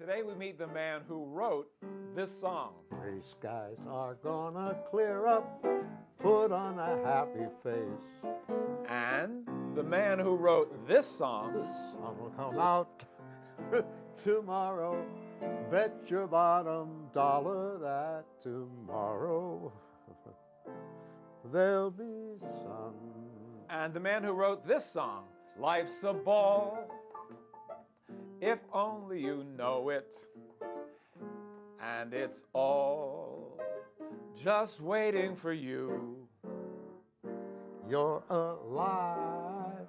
Today we meet the man who wrote this song. Gray skies are gonna clear up, put on a happy face. And the man who wrote this song. The sun will come out tomorrow. Bet your bottom dollar that tomorrow there'll be sun. And the man who wrote this song. Life's a ball, if only you know it. And it's all just waiting for you. You're alive,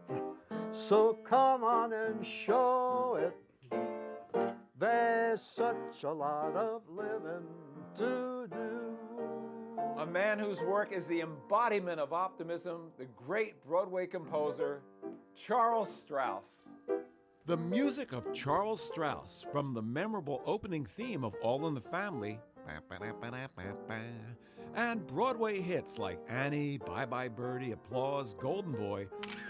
so come on and show it. There's such a lot of living to do. A man whose work is the embodiment of optimism, the great Broadway composer, Charles Strouse. The music of Charles Strouse, from the memorable opening theme of All in the Family, and Broadway hits like Annie, Bye Birdie, Applause, Golden Boy,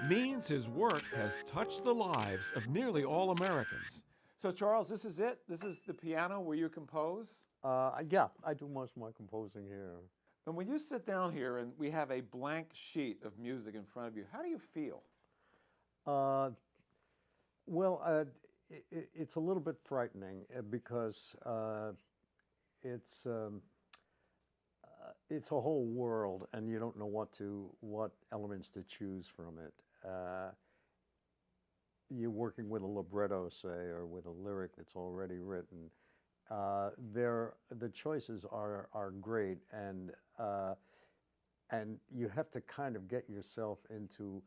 means his work has touched the lives of nearly all Americans. So Charles, this is it? This is the piano where you compose? Yeah, I do most of my composing here. And when you sit down here and we have a blank sheet of music in front of you, how do you feel? It's a little bit frightening because it's a whole world, and you don't know what elements to choose from it. You're working with a libretto, say, or with a lyric that's already written. The choices are great, and you have to kind of get yourself into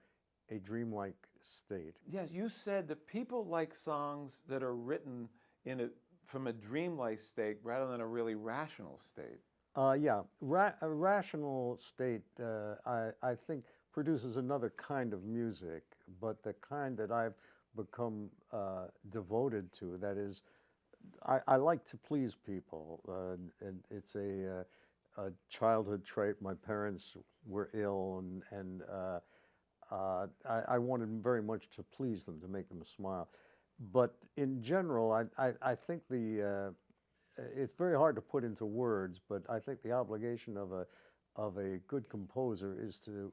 a dreamlike state. Yes, you said that people like songs that are written from a dreamlike state rather than a really rational state. Yeah, a rational state, I think, produces another kind of music, but the kind that I've become devoted to, that is, I like to please people, and it's a childhood trait. My parents were ill, and I wanted very much to please them, to make them smile. But in general, I think it's very hard to put into words, but I think the obligation of a good composer is to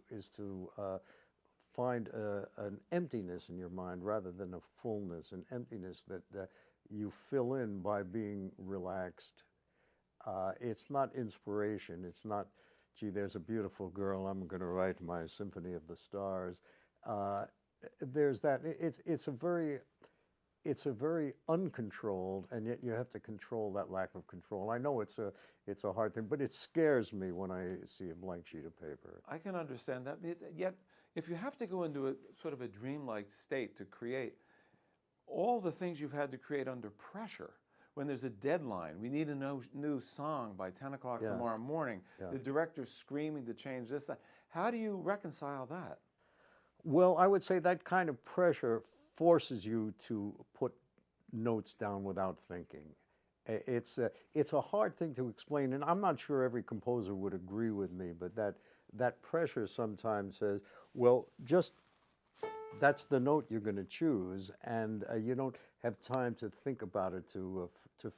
find an emptiness in your mind rather than a fullness, an emptiness that you fill in by being relaxed. It's not inspiration. It's not, gee, there's a beautiful girl, I'm going to write my Symphony of the Stars. There's that. It's a very uncontrolled, and yet you have to control that lack of control. I know it's a hard thing, but it scares me when I see a blank sheet of paper. I can understand that. Yet, if you have to go into a sort of a dreamlike state to create, all the things you've had to create under pressure, when there's a deadline, we need a new song by 10 o'clock tomorrow morning, the director's screaming to change this, how do you reconcile that? Well, I would say that kind of pressure forces you to put notes down without thinking. It's a hard thing to explain, and I'm not sure every composer would agree with me, but that pressure sometimes says, well, just that's the note you're going to choose, and you don't have time to think about it, to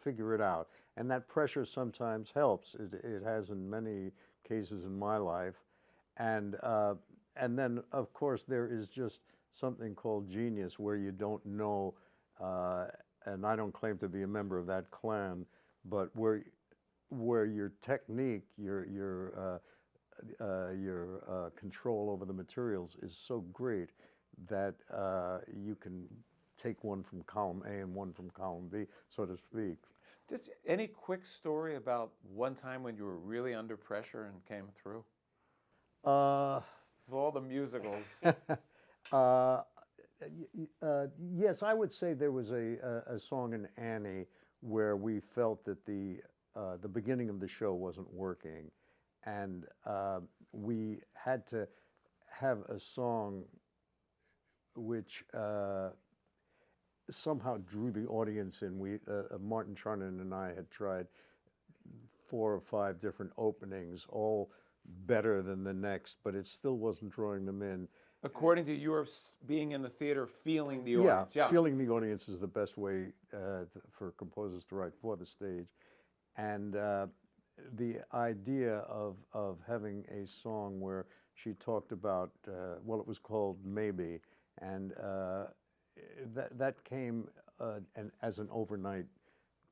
figure it out. And that pressure sometimes helps. It has in many cases in my life. And then, of course, there is just something called genius, where you don't know, and I don't claim to be a member of that clan, but where your technique, your control over the materials is so great that you can take one from column A and one from column B, so to speak. Just any quick story about one time when you were really under pressure and came through? With all the musicals. Yes, I would say there was a song in Annie where we felt that the beginning of the show wasn't working, and we had to have a song which somehow drew the audience in. Martin Charnin and I had tried 4 or 5 different openings, all better than the next, but it still wasn't drawing them in. According to your being in the theater, feeling the Yeah, audience. Yeah. feeling the audience is the best way for composers to write for the stage. And the idea of having a song where she talked about, well, it was called Maybe, and that came as an overnight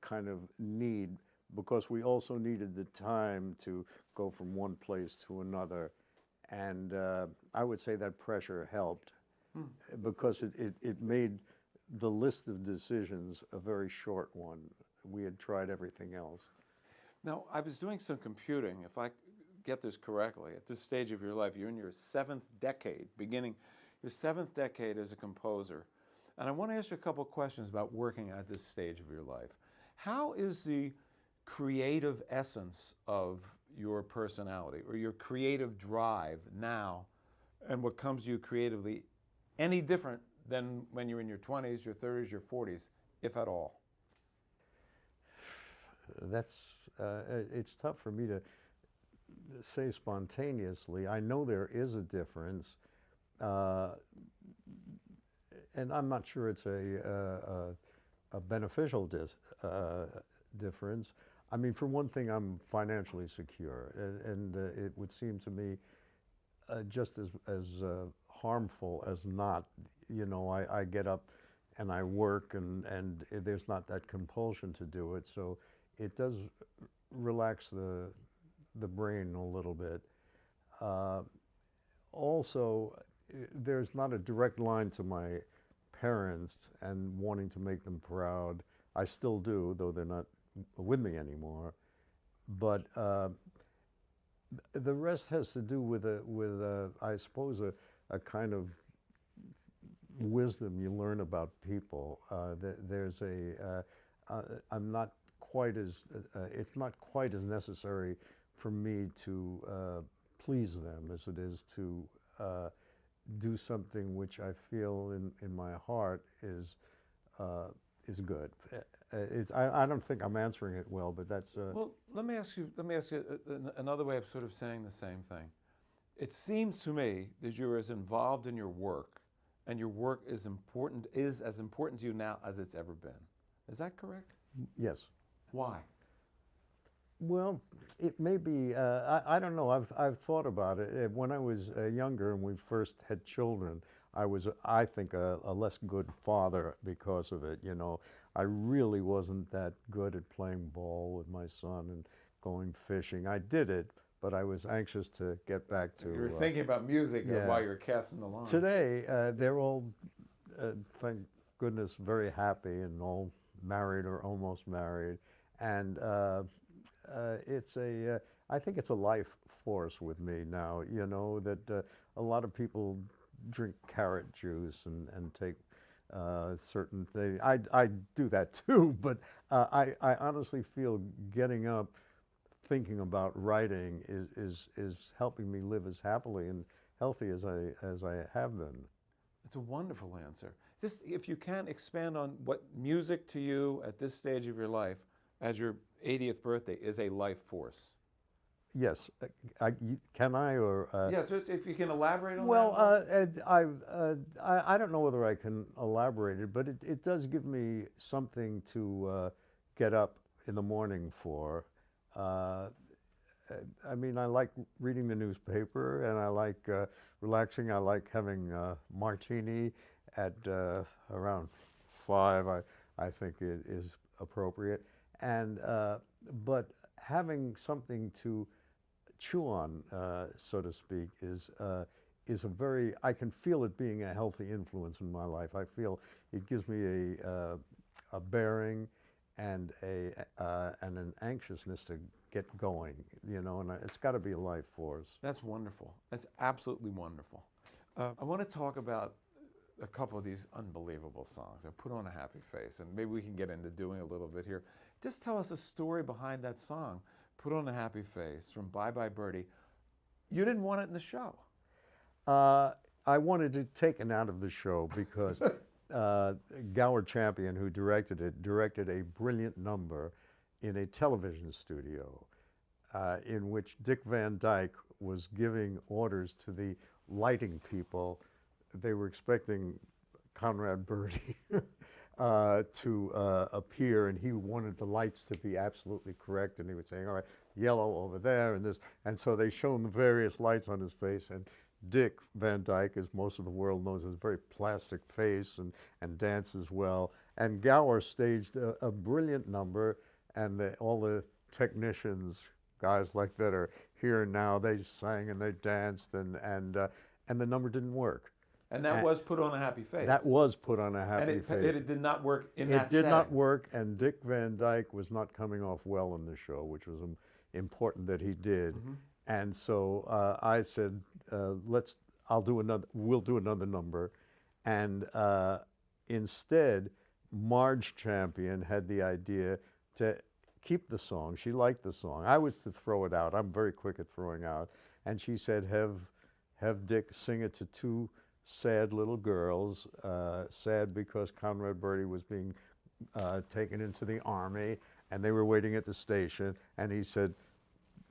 kind of need, because we also needed the time to go from one place to another. And I would say that pressure helped, because it made the list of decisions a very short one. We had tried everything else. Now, I was doing some computing. If I get this correctly, at this stage of your life, you're in your 7th decade, beginning your 7th decade as a composer. And I want to ask you a couple of questions about working at this stage of your life. How is the creative essence of your personality or your creative drive now, and what comes to you creatively, any different than when you're in your 20s, your 30s, your 40s, if at all? That's it's tough for me to say spontaneously. I know there is a difference, and I'm not sure it's a beneficial difference. I mean, for one thing, I'm financially secure, and it would seem to me just as harmful as not. You know, I get up and I work, and there's not that compulsion to do it, so it does relax the brain a little bit. Also, there's not a direct line to my parents and wanting to make them proud. I still do, though they're not with me anymore. But the rest has to do with I suppose a kind of wisdom you learn about people. There's I'm not quite as it's not quite as necessary for me to please them as it is to do something which I feel in my heart is good. I don't think I'm answering it well, but that's. Well, let me ask you another way of sort of saying the same thing. It seems to me that you're as involved in your work, and your work is as important to you now as it's ever been. Is that correct? Yes. Why? Well, it may be. I don't know. I've thought about it. When I was younger and we first had children, I was, I think, a less good father because of it. You know, I really wasn't that good at playing ball with my son and going fishing. I did it, but I was anxious to get back to. You were thinking about music while you were casting the line. Today, they're all, thank goodness, very happy and all married or almost married, and it's I think it's a life force with me now. You know that a lot of people drink carrot juice and take certain things. I do that too, but I honestly feel getting up, thinking about writing is helping me live as happily and healthy as I have been. It's a wonderful answer. Just if you can expand on what music to you at this stage of your life, as your 80th birthday, is a life force. Yes, can I or? Yes, if you can elaborate on that. Well, I don't know whether I can elaborate it, but it does give me something to get up in the morning for. I mean, I like reading the newspaper, and I like relaxing. I like having a martini at around 5. I think it is appropriate, and but having something to chew on, so to speak, is a very, I can feel it being a healthy influence in my life. I feel it gives me a bearing and an anxiousness to get going, you know, and it's got to be a life force. That's wonderful. That's absolutely wonderful. I want to talk about a couple of these unbelievable songs. I Put on a Happy Face, and maybe we can get into doing a little bit here. Just tell us a story behind that song, Put on a Happy Face, from Bye Birdie. You didn't want it in the show. I wanted it taken out of the show because Gower Champion, who directed it, directed a brilliant number in a television studio in which Dick Van Dyke was giving orders to the lighting people they were expecting Conrad Birdie to appear, and he wanted the lights to be absolutely correct, and he was saying, all right, yellow over there, and this, and so they shone the various lights on his face, and Dick Van Dyke, as most of the world knows, has a very plastic face and dances well, and Gower staged a brilliant number, and all the technicians, guys like that are here now, they sang and they danced, and the number didn't work. And that was put on a happy face. That was put on a happy face. And it did not work in that setting. It did not setting. work, and Dick Van Dyke was not coming off well in the show, which was important that he did. Mm-hmm. And so I said, we'll do another number. And instead, Marge Champion had the idea to keep the song. She liked the song. I was to throw it out. I'm very quick at throwing out. And she said, have Dick sing it to two sad little girls, sad because Conrad Birdie was being taken into the Army, and they were waiting at the station, and he said,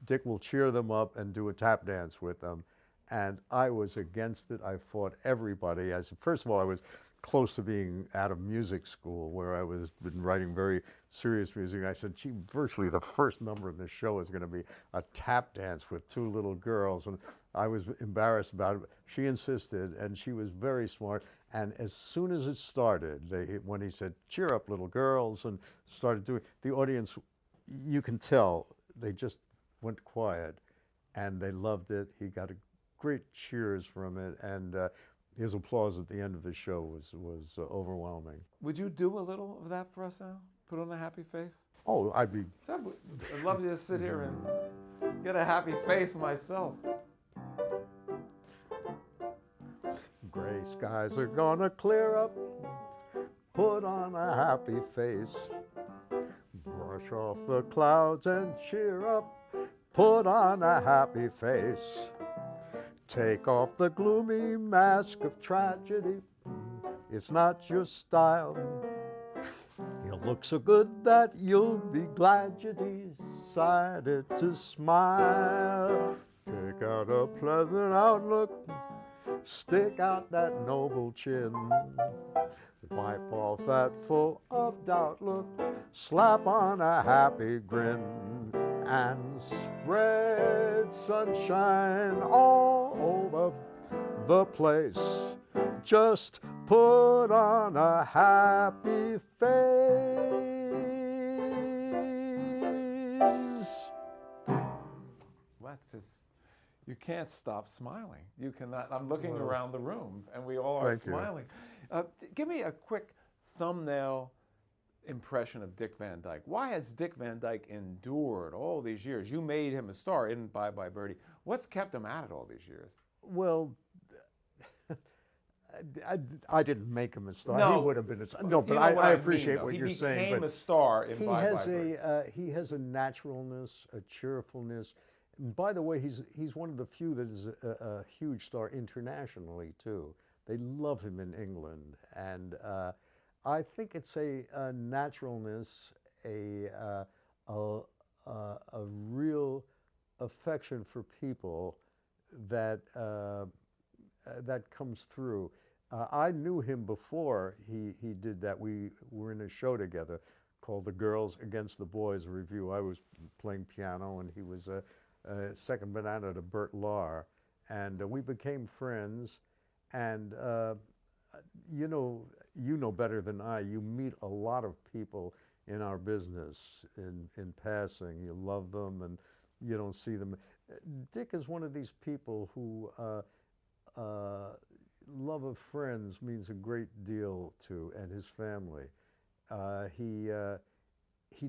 Dick will cheer them up and do a tap dance with them. And I was against it. I fought everybody. First of all, I was close to being out of music school, where I was been writing very serious music. I said, gee, virtually the first number of this show is going to be a tap dance with two little girls. And I was embarrassed about it. She insisted, and she was very smart. And as soon as it started, when he said, cheer up, little girls, and started doing, the audience, you can tell, they just went quiet, and they loved it. He got great cheers from it, and his applause at the end of the show was overwhelming. Would you do a little of that for us now? Put on a happy face? Oh, I'd love to just sit here and get a happy face myself. Gray skies are gonna clear up, put on a happy face, brush off the clouds and cheer up, put on a happy face. Take off the gloomy mask of tragedy, it's not your style. You look so good that you'll be glad you decided to smile. Take out a pleasant outlook, stick out that noble chin, wipe off that full of doubt look, slap on a happy grin, and spread sunshine all over the place. Just put on a happy face. That's just, you can't stop smiling. You cannot. I'm looking around the room, and we all are smiling. Give me a quick thumbnail impression of Dick Van Dyke. Why has Dick Van Dyke endured all these years? You made him a star in Bye Birdie. What's kept him at it all these years? Well, I didn't make him a star. No, he would have been a star. No, but I appreciate what you're saying. He became a star in Bye Birdie. He has a naturalness, a cheerfulness. And by the way, he's one of the few that is a huge star internationally too. They love him in England, and I think it's a naturalness, a real affection for people that that comes through. I knew him before he did that. We were in a show together called The Girls Against the Boys, a review. I was playing piano, and he was a second banana to Bert Lahr, and we became friends. And you know better than I. You meet a lot of people in our business in passing. You love them, and you don't see them. Dick is one of these people who love of friends means a great deal to, and his family. He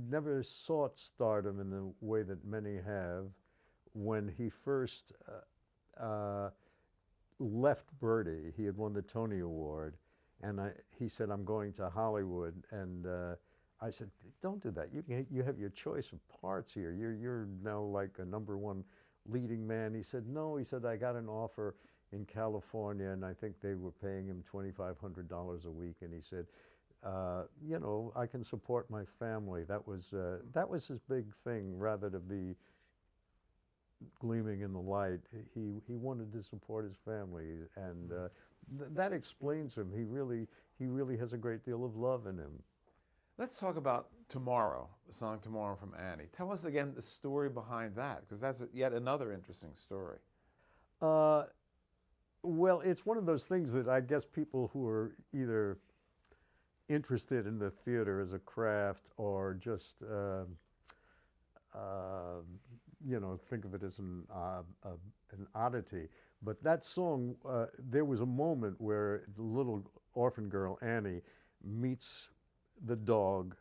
never sought stardom in the way that many have. When he first left Birdie, he had won the Tony Award, and he said, I'm going to Hollywood, and I said, don't do that. You have your choice of parts here. You're now like a #1 leading man. He said, no. He said, I got an offer in California, and I think they were paying him $2,500 a week, and he said, I can support my family. That was his big thing, rather to be gleaming in the light. He wanted to support his family, and that explains him. He really has a great deal of love in him. Let's talk about Tomorrow, the song Tomorrow from Annie. Tell us again the story behind that, because that's yet another interesting story. Well, it's one of those things that I guess people who are either interested in the theater as a craft or just, you know, think of it as an oddity. But that song, there was a moment where the little orphan girl, Annie, meets the dog.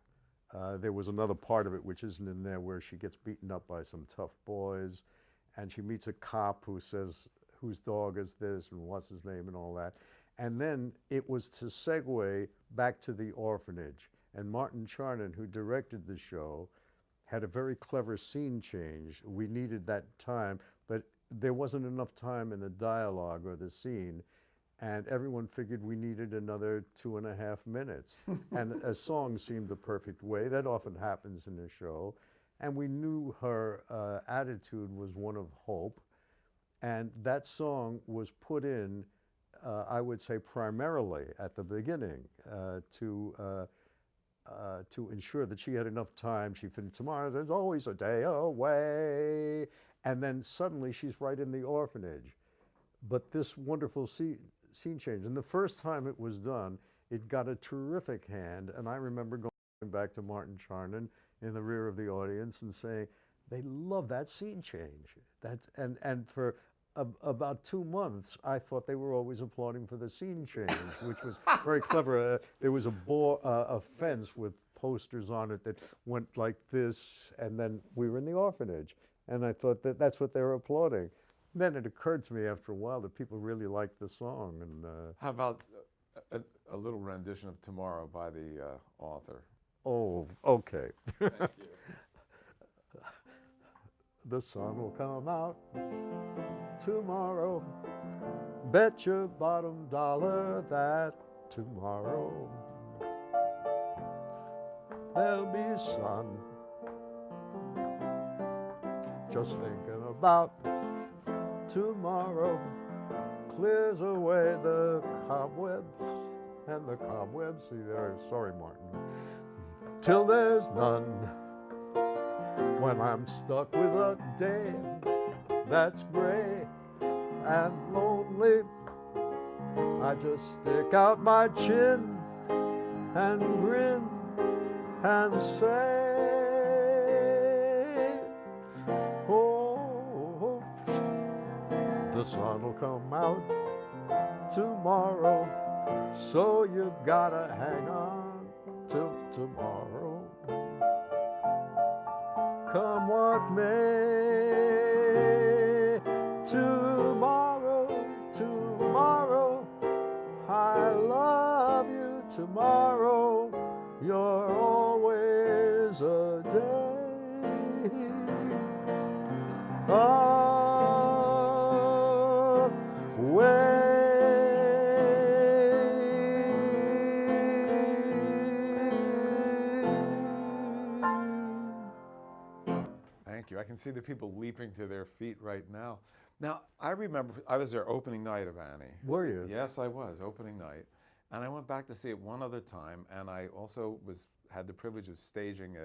There was another part of it which isn't in there where she gets beaten up by some tough boys, and she meets a cop who says, whose dog is this and what's his name and all that. And then it was to segue back to the orphanage. And Martin Charnin, who directed the show, had a very clever scene change. We needed that time, but there wasn't enough time in the dialogue or the scene. And everyone figured we needed another 2.5 minutes. And a song seemed the perfect way. That often happens in a show. And we knew her attitude was one of hope. And that song was put in, I would say, primarily at the beginning to ensure that she had enough time. She finished tomorrow, there's always a day away. And then suddenly she's right in the orphanage. But this wonderful scene change. And the first time it was done, it got a terrific hand. And I remember going back to Martin Charnin in the rear of the audience and saying, they love that scene change. And for about 2 months, I thought they were always applauding for the scene change, which was very clever. There was a fence with posters on it that went like this, and then we were in the orphanage. And I thought that that's what they were applauding. Then it occurred to me after a while that people really liked the song. And How about a little rendition of Tomorrow by the author? oh, okay. Thank you. The sun will come out tomorrow. Bet your bottom dollar that tomorrow there'll be sun. Just thinking about tomorrow clears away the cobwebs, and the cobwebs, see there, sorry Martin, till there's none. When I'm stuck with a day that's gray and lonely, I just stick out my chin and grin and say, oh, the sun will come out tomorrow, so you gotta hang on till tomorrow. Come what may, tomorrow, tomorrow, I love you tomorrow, you're always a day away. Thank you. I can see the people leaping to their feet right now. Now, I remember I was there opening night of Annie. Were you? Yes, I was, opening night. And I went back to see it one other time, and I also had the privilege of staging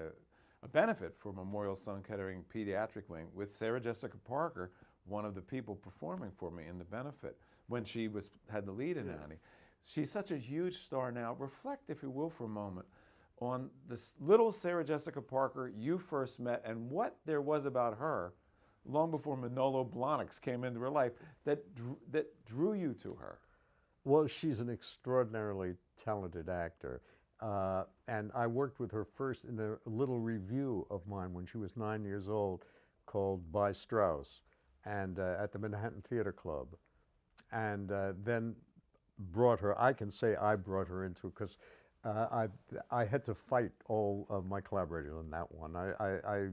a benefit for Memorial Sloan Kettering Pediatric Wing with Sarah Jessica Parker, one of the people performing for me in the benefit, when she had the lead in Annie. She's such a huge star now. Reflect, if you will, for a moment on this little Sarah Jessica Parker you first met and what there was about her long before Manolo Blahniks came into her life that drew you to her. Well, she's an extraordinarily talented actor. And I worked with her first in a little review of mine when she was 9 years old called Bye Strouse, and at the Manhattan Theater Club. And then brought her, I can say I brought her into it because I had to fight all of my collaborators on that one. I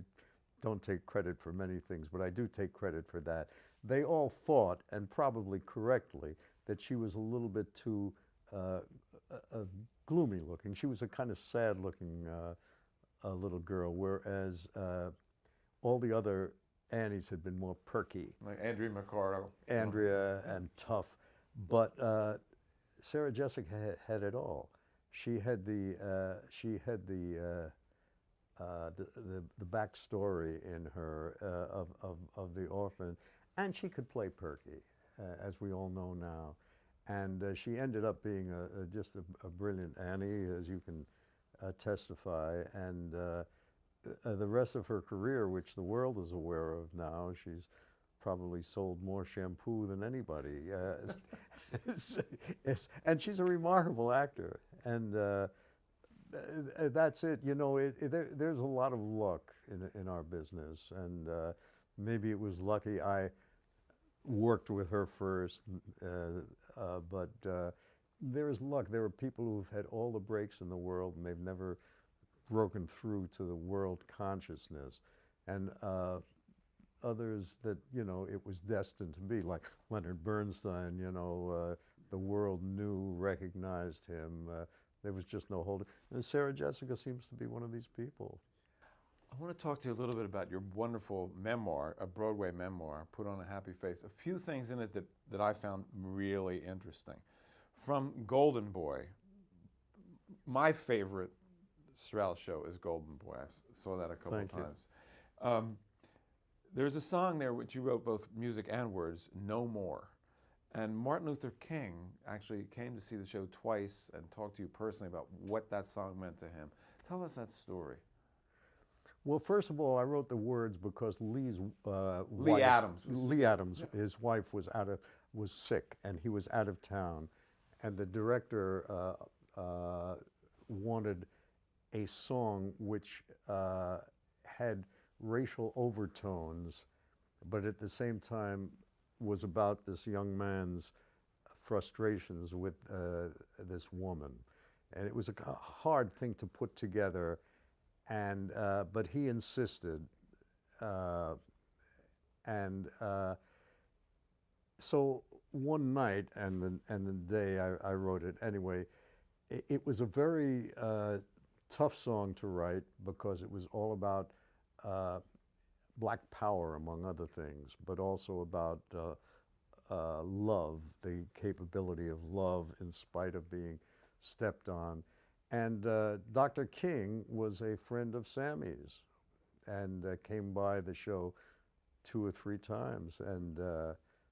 don't take credit for many things, but I do take credit for that. They all thought, and probably correctly, that she was a little bit too gloomy looking. She was a kind of sad looking little girl, whereas all the other Annie's had been more perky. Like Andrea Ricardo. Andrea and tough, but Sarah Jessica had it all. She had the backstory in her of the orphan, and she could play perky, as we all know now. And she ended up being just a brilliant Annie, as you can testify. And the rest of her career, which the world is aware of now, she's probably sold more shampoo than anybody. And she's a remarkable actor. And that's it. You know, there's a lot of luck in our business. And maybe it was lucky I worked with her first, but there is luck. There are people who've had all the breaks in the world and they've never broken through to the world consciousness, and others that, you know, it was destined to be, like Leonard Bernstein. You know, the world knew, recognized him. There was just no holding. And Sarah Jessica seems to be one of these people. I want to talk to you a little bit about your wonderful memoir, a Broadway memoir, Put on a Happy Face. A few things in it that I found really interesting. From Golden Boy, my favorite Strouse show is Golden Boy. I saw that a couple of times. There's a song there which you wrote both music and words, No More. And Martin Luther King actually came to see the show twice and talked to you personally about what that song meant to him. Tell us that story. Well, first of all, I wrote the words because Lee's Lee Adams. Lee Adams, his wife was sick, and he was out of town, and the director wanted a song which had racial overtones, but at the same time was about this young man's frustrations with this woman. And it was a hard thing to put together, and but he insisted. So one night and the day I wrote it anyway, it was a very tough song to write because it was all about black power, among other things, but also about love, the capability of love in spite of being stepped on. And Dr. King was a friend of Sammy's and came by the show 2 or 3 times. And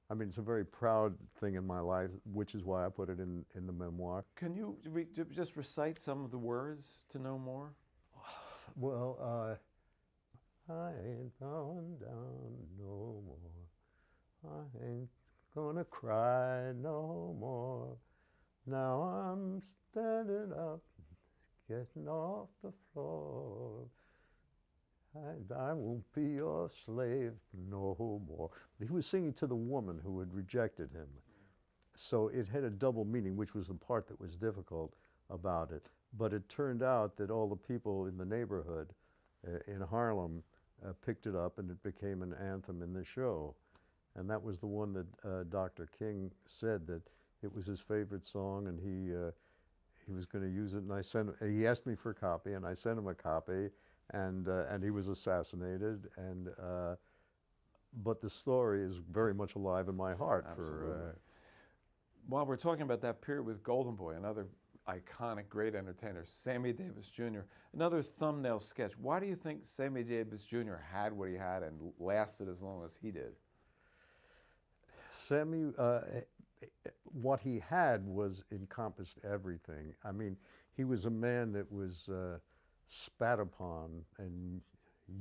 I mean, it's a very proud thing in my life, which is why I put it in the memoir. Can you just recite some of the words to No More? Well, I ain't going down no more. I ain't gonna cry no more. Now I'm standing up, getting off the floor. And I won't be your slave no more. He was singing to the woman who had rejected him. So it had a double meaning, which was the part that was difficult about it. But it turned out that all the people in the neighborhood in Harlem picked it up, and it became an anthem in the show. And that was the one that Dr. King said that it was his favorite song, and he was going to use it. And he asked me for a copy, and I sent him a copy, and he was assassinated. And but the story is very much alive in my heart. Absolutely. While we're talking about that period with Golden Boy, another iconic, great entertainer, Sammy Davis Jr., another thumbnail sketch. Why do you think Sammy Davis Jr. had what he had and lasted as long as he did? Sammy, what he had encompassed everything. I mean, he was a man that was spat upon and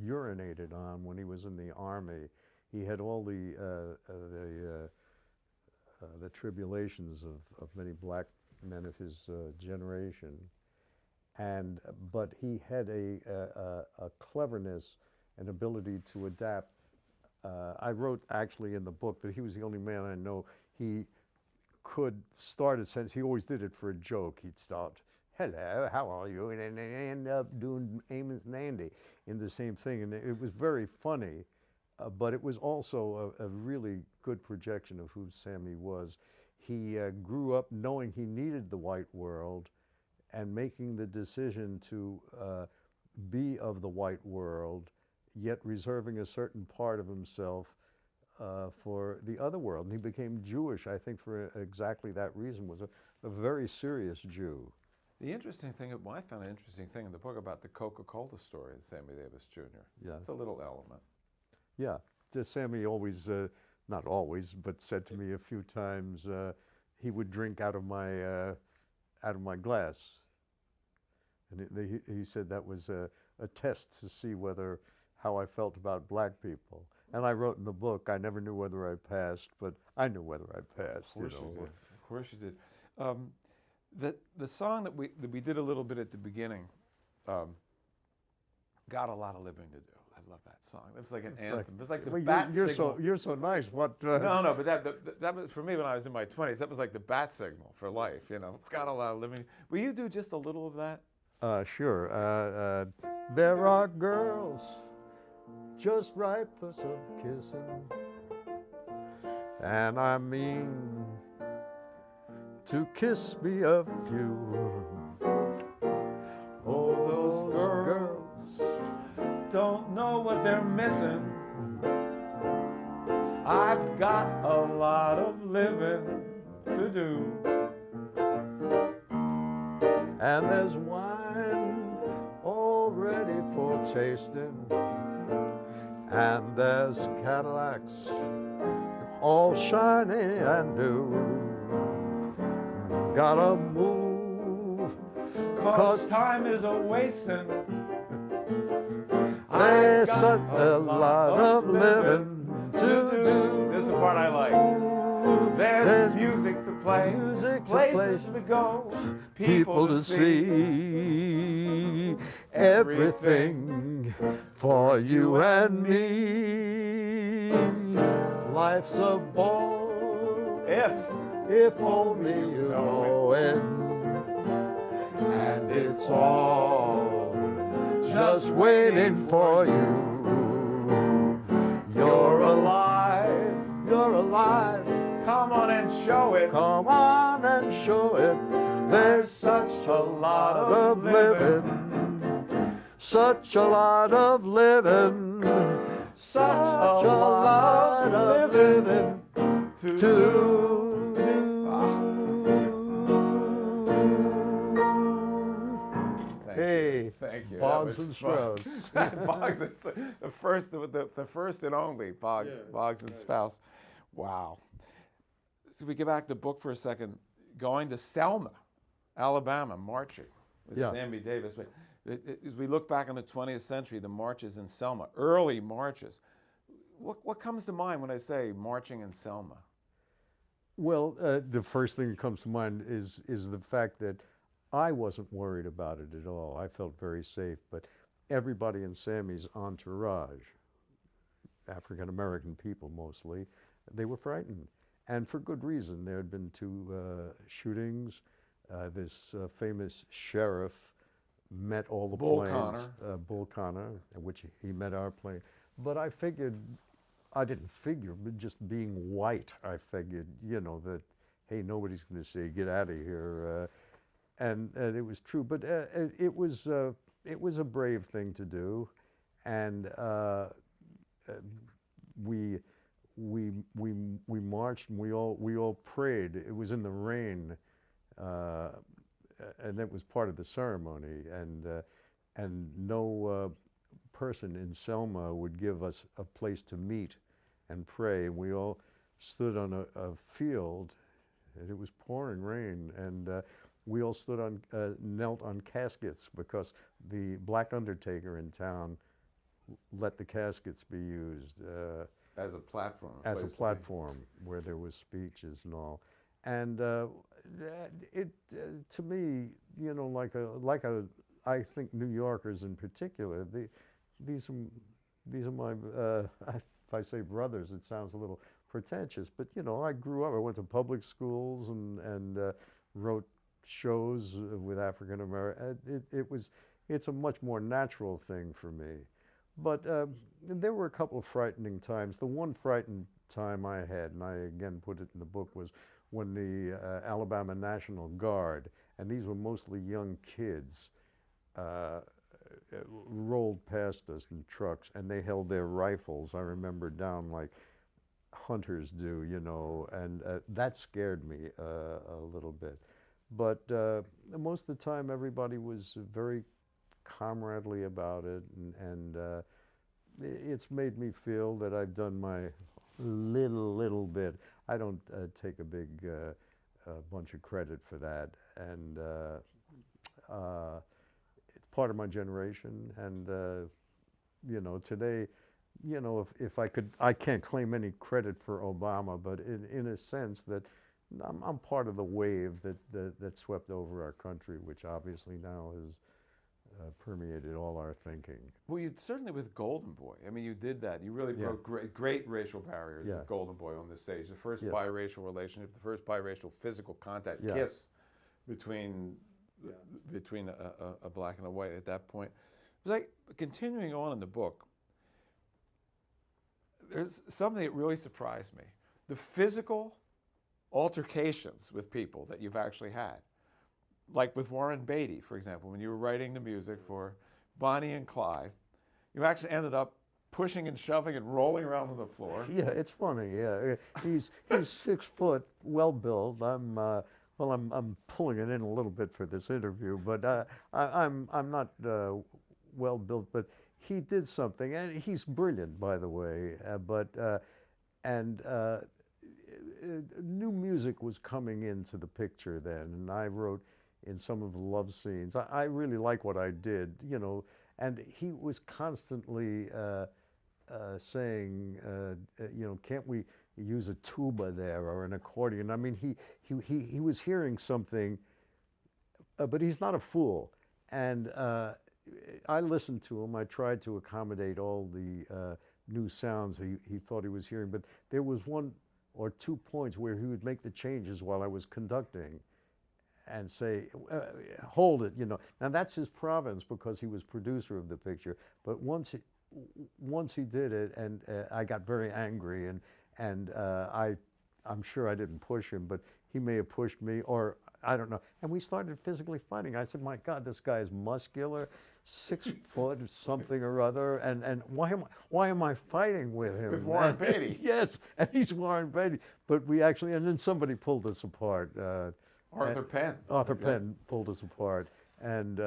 urinated on when he was in the army. He had all the tribulations of many black men of his generation, but he had a cleverness and ability to adapt. I wrote actually in the book that he was the only man I know. He could start a sentence. He always did it for a joke. He'd start, "Hello, how are you?" and then end up doing Amos and Andy in the same thing. And it was very funny, but it was also a really good projection of who Sammy was. He grew up knowing he needed the white world and making the decision to be of the white world yet reserving a certain part of himself for the other world. And he became Jewish, I think, for exactly that reason, was a very serious Jew. The interesting thing, well, I found an interesting thing in the book about the Coca-Cola story of Sammy Davis Jr. Yeah. It's a little element. Yeah, Sammy always, not always, but said to me a few times, he would drink out of my glass. And he said that was a test to see how I felt about black people. And I wrote in the book, I never knew whether I passed, but I knew whether I passed. Of course you did. Of course you did. The song that we did a little bit at the beginning, Got a Lot of Living to Do. I love that song. It was like an anthem. It's like the bat signal. You're so nice. What? No, but that was for me when I was in my 20s. That was like the bat signal for life. You know, got a lot of living. Will you do just a little of that? Sure. There are girls just right for some kissing, and I mean to kiss me a few. Oh, those girls don't know what they're missing. I've got a lot of living to do. And there's wine all ready for tasting, and there's Cadillacs all shiny and new. Gotta move, 'Cause time is a-wasting. There's such a lot of living to do. This is the part I like. There's music to play, places to go, people to see, everything for you and me. Life's a ball if only you know it, and it's all just waiting for you. You're alive, you're alive. Come on and show it. Come on and show it. There's such a lot of living, such a lot of living, such a lot of living to do. Hey, thank you. Boggs and Strouse. Boggs, it's the first and only Boggs and Strouse. Wow. So we get back to the book for a second. Going to Selma, Alabama, marching with Sammy Davis. But as we look back on the 20th century, the marches in Selma, early marches. What comes to mind when I say marching in Selma? Well, the first thing that comes to mind is the fact that I wasn't worried about it at all. I felt very safe, but everybody in Sammy's entourage, African American people mostly, they were frightened. And for good reason. There had been 2 shootings. This famous sheriff met all the planes. Bull Connor, in which he met our plane. But I didn't figure, but just being white, I figured, that, hey, nobody's going to say, get out of here. And it was true. But it was a brave thing to do. And we marched and we all prayed. It was in the rain, and that was part of the ceremony. And no person in Selma would give us a place to meet and pray. And we all stood on a field, and it was pouring rain, and we all stood knelt on caskets because the black undertaker in town let the caskets be used. As a platform. As a platform where there was speeches and all. And it, to me, I think New Yorkers in particular, these are my, if I say brothers, it sounds a little pretentious, but I grew up, I went to public schools and wrote shows with African American. It's a much more natural thing for me. But there were a couple of frightening times. The one frightened time I had, and I again put it in the book, was when the Alabama National Guard, and these were mostly young kids, rolled past us in trucks, and they held their rifles, I remember, down like hunters do, you know, and that scared me a little bit. But most of the time, everybody was very comradely about it, and it's made me feel that I've done my little bit. I don't take a big bunch of credit for that, and it's part of my generation. And you know, today, you know, if I could, I can't claim any credit for Obama, but in a sense that I'm part of the wave that swept over our country, which obviously now has permeated all our thinking. Well, you certainly with Golden Boy. I mean, you did that. You really broke great racial barriers with Golden Boy on this stage. The first biracial relationship, the first biracial physical contact, kiss between a black and a white at that point. It was like, continuing on in the book, there's something that really surprised me. The physical altercations with people that you've actually had. Like with Warren Beatty, for example, when you were writing the music for Bonnie and Clyde, you actually ended up pushing and shoving and rolling around on the floor. Yeah, it's funny. Yeah, he's 6 foot, well built. I'm pulling it in a little bit for this interview, but I'm not well built. But he did something, and he's brilliant, by the way. New music was coming into the picture then, and I wrote in some of the love scenes. I really like what I did, you know, and he was constantly saying, you know, can't we use a tuba there or an accordion? I mean, he was hearing something, but he's not a fool. And I listened to him. I tried to accommodate all the new sounds he thought he was hearing, but there was 1 or 2 points where he would make the changes while I was conducting and say, hold it, you know. Now that's his province because he was producer of the picture. But once he did it, and I got very angry, and I'm sure I didn't push him, but he may have pushed me, or I don't know. And we started physically fighting. I said, my God, this guy is muscular, 6 foot, something or other, and why am I fighting with him? With Warren Beatty. Yes, and he's Warren Beatty. But we actually, and then somebody pulled us apart. Arthur Penn. Arthur Penn pulled us apart. And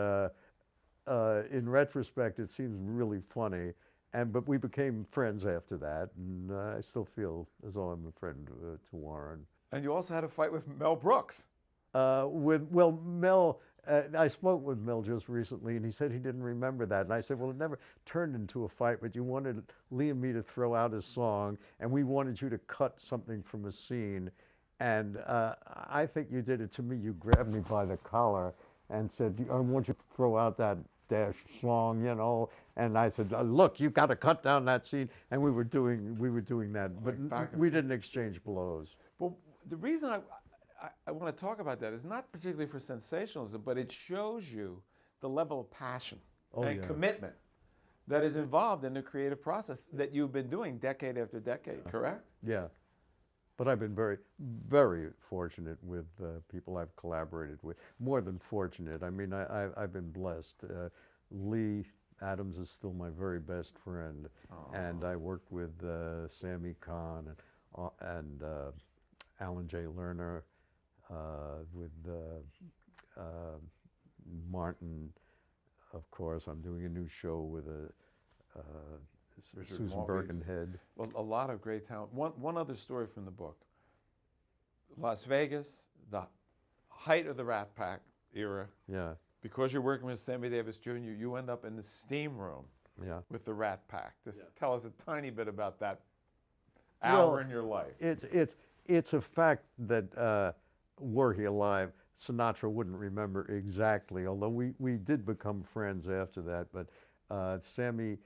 in retrospect, it seems really funny. But we became friends after that, and I still feel as though I'm a friend to Warren. And you also had a fight with Mel Brooks. Mel, I spoke with Mel just recently, and he said he didn't remember that. And I said, well, it never turned into a fight, but you wanted Lee and me to throw out a song, and we wanted you to cut something from a scene. And I think you did it to me. You grabbed me by the collar and said, I want you to throw out that dash song, you know. And I said, look, you've got to cut down that scene. And we were doing that, but we didn't exchange blows. Well, the reason I want to talk about that is not particularly for sensationalism, but it shows you the level of passion and commitment that is involved in the creative process that you've been doing decade after decade, correct? Yeah. But I've been very, very fortunate with people I've collaborated with. More than fortunate. I mean, I've been blessed. Lee Adams is still my very best friend. And I worked with Sammy Kahn and Alan J. Lerner, with Martin, of course. I'm doing a new show with Susan Birkenhead. Well, a lot of great talent. One other story from the book. Las Vegas, the height of the Rat Pack era. Yeah. Because you're working with Sammy Davis Jr., you end up in the steam room with the Rat Pack. Just tell us a tiny bit about that hour in your life. It's a fact that were he alive, Sinatra wouldn't remember exactly, although we did become friends after that. But Sammy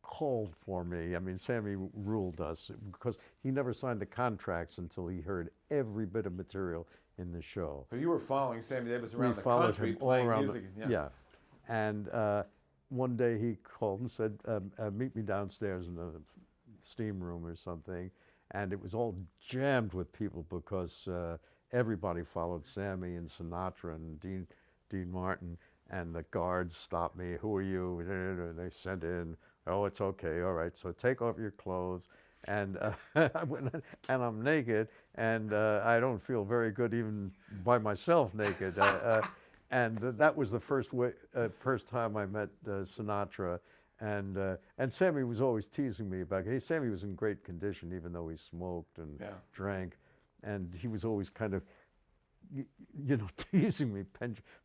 called for me. I mean, Sammy ruled us because he never signed the contracts until he heard every bit of material in the show. So you were following Sammy Davis around the followed country him all playing around music. Yeah. And one day he called and said, meet me downstairs in the steam room or something. And it was all jammed with people because everybody followed Sammy and Sinatra and Dean Martin. and the guards stopped me. Who are you? They sent in, oh, it's okay, all right, so take off your clothes. And I went in, and I'm naked, and I don't feel very good even by myself naked. And that was the first time I met Sinatra. And Sammy was always teasing me about. Sammy was in great condition, even though he smoked and drank, and he was always kind of, teasing me,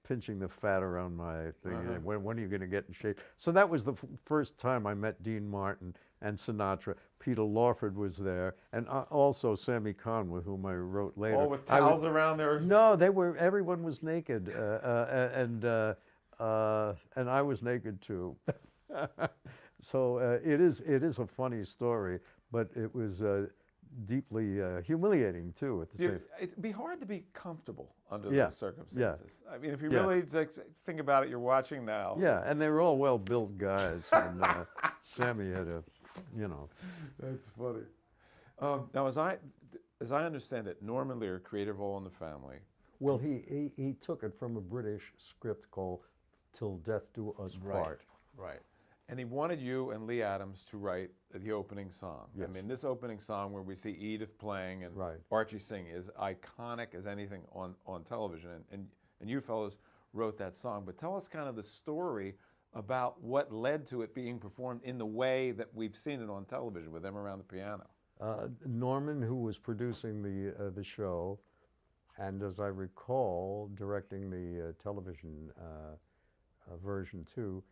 pinching the fat around my thing. When are you going to get in shape? So that was the first time I met Dean Martin and Sinatra. Peter Lawford was there, and also Sammy Cahn, with whom I wrote later. All with towels around there. No, everyone was naked, and I was naked too. So it is a funny story, but it was deeply humiliating too. At the same. It'd be hard to be comfortable under those circumstances. Yeah. I mean, if you really think about it, you're watching now. Yeah, and they were all well-built guys, and Sammy had a, That's funny. Now, as I understand it, Norman Lear, creator of All in the Family. Well, he took it from a British script called "Till Death Do Us Part." Right. And he wanted you and Lee Adams to write the opening song. Yes. I mean, this opening song where we see Edith playing and Archie sing is iconic as anything on television. And you fellows wrote that song. But tell us kind of the story about what led to it being performed in the way that we've seen it on television with them around the piano. Norman, who was producing the show, and as I recall, directing the television version too,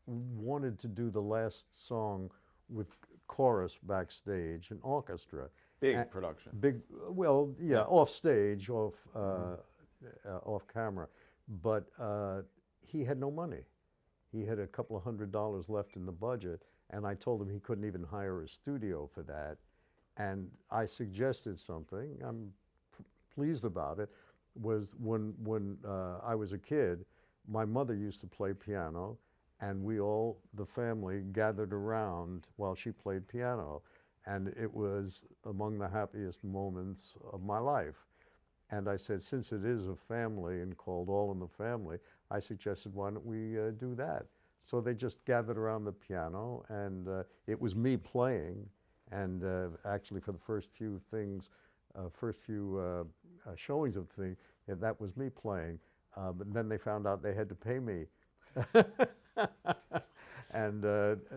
wanted to do the last song with chorus backstage and orchestra. Big production. Off stage, off camera, but he had no money. He had a couple of $100 left in the budget, and I told him he couldn't even hire a studio for that. And I suggested something. I'm pleased about it. Was when I was a kid, my mother used to play piano, and we all, the family, gathered around while she played piano. And it was among the happiest moments of my life. And I said, since it is a family and called All in the Family, I suggested, why don't we do that? So they just gathered around the piano, and it was me playing. And actually, for the first few showings of the thing, that was me playing. But then they found out they had to pay me. And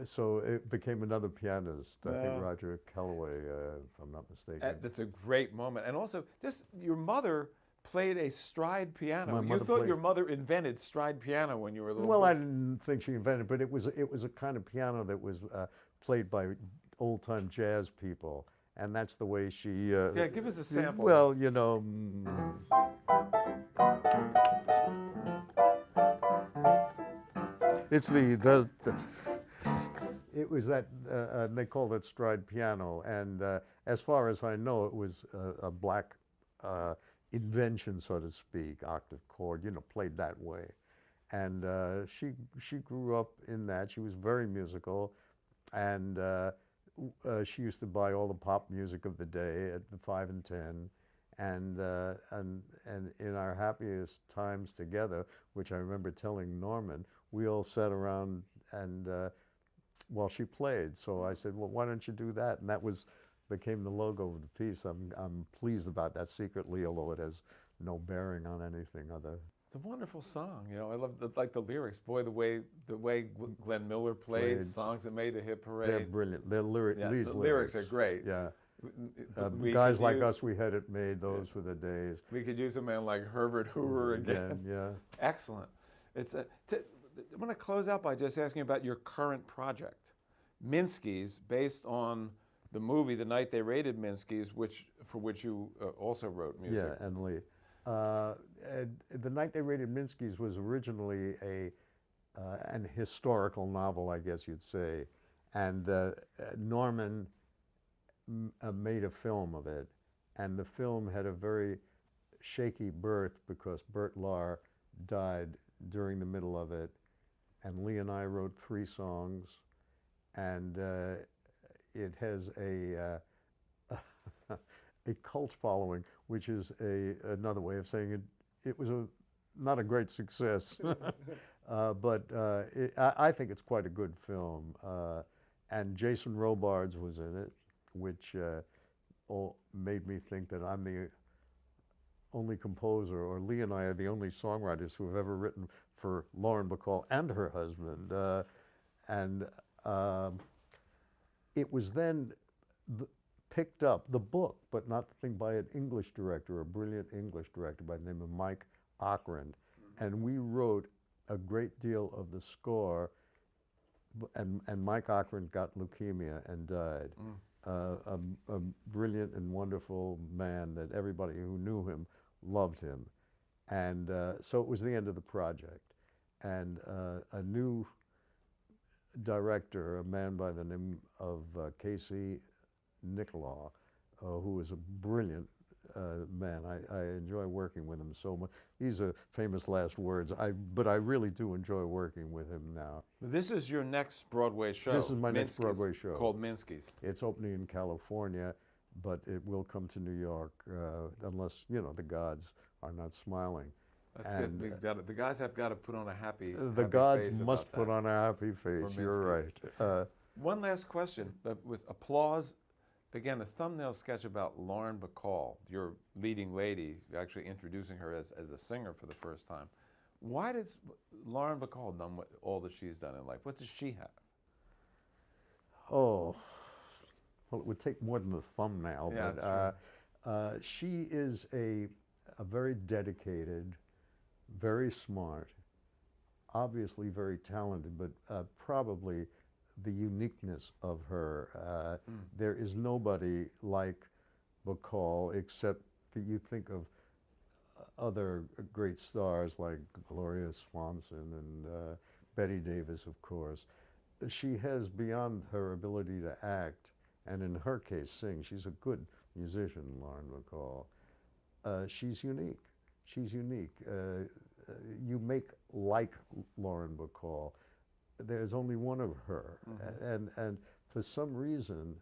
so it became another pianist, I think Roger Calloway, if I'm not mistaken. That's a great moment. And also, just your mother played a stride piano. You thought played... your mother invented stride piano when you were a little Well, boy. I didn't think she invented it, but it was a kind of piano that was played by old-time jazz people. And that's the way she... yeah, give us a sample. Well, it's it was that, they called it stride piano, and as far as I know, it was a black invention, so to speak, octave chord, played that way. And she grew up in that. She was very musical, and she used to buy all the pop music of the day at the 5 and 10. And in our happiest times together, which I remember telling Norman, we all sat around and while she played. So I said, well, why don't you do that? And that became the logo of the piece. I'm pleased about that secretly, although it has no bearing on anything other. It's a wonderful song. I love the lyrics. Boy, the way Glenn Miller played songs that made a hit parade. They're brilliant. The lyrics are great. Yeah. Guys like us, we had it made. Those were the days. We could use a man like Herbert Hoover again. Yeah. Excellent. I want to close out by just asking about your current project, Minsky's, based on the movie The Night They Raided Minsky's, for which you also wrote music. Yeah, and Lee. The Night They Raided Minsky's was originally an historical novel, I guess you'd say, and Norman made a film of it, and the film had a very shaky birth because Bert Lahr died during the middle of it, and Lee and I wrote 3 songs, and it has a cult following, which is another way of saying it. It was not a great success. But I think it's quite a good film. And Jason Robards was in it, which made me think that I'm the only composer, or Lee and I are the only songwriters who have ever written for Lauren Bacall and her husband. And it was then picked up, the book, but not the thing, by an English director, a brilliant English director by the name of Mike Ockrent. And we wrote a great deal of the score, and Mike Ockrent got leukemia and died. A brilliant and wonderful man that everybody who knew him loved him. And so it was the end of the project. And a new director, a man by the name of Casey Nicolau, who is a brilliant man. I enjoy working with him so much. These are famous last words, but I really do enjoy working with him now. This is your next Broadway show. This is my next Broadway show. Called Minsky's. It's opening in California, but it will come to New York unless, you know, the gods are not smiling. That's good. The guys have got to put on a happy The happy gods face must about put on a happy face. You're Minsky's. right. One last question. With applause, again, a thumbnail sketch about Lauren Bacall, your leading lady, actually introducing her as a singer for the first time. Why does Lauren Bacall done all that she's done in life? What does she have? Oh, well, it would take more than the thumbnail, Yeah, but she is a very dedicated, very smart, obviously very talented, but probably the uniqueness of her. There is nobody like Bacall, except that you think of other great stars like Gloria Swanson and Betty Davis, of course. She has, beyond her ability to act, and in her case sing, she's a good musician, Lauren Bacall. She's unique. She's unique. You make like Lauren Bacall. There's only one of her, and for some reason,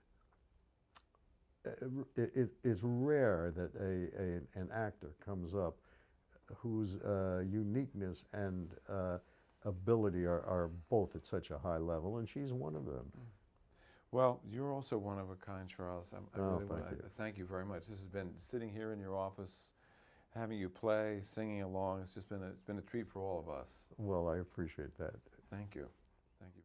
it's rare that an actor comes up whose uniqueness and ability are both at such a high level, and she's one of them. Well, you're also one of a kind, Charles. I really want thank to you. thank you very much. This has been sitting here in your office, having you play, singing along. It's been a treat for all of us. Well, I appreciate that. Thank you. Thank you.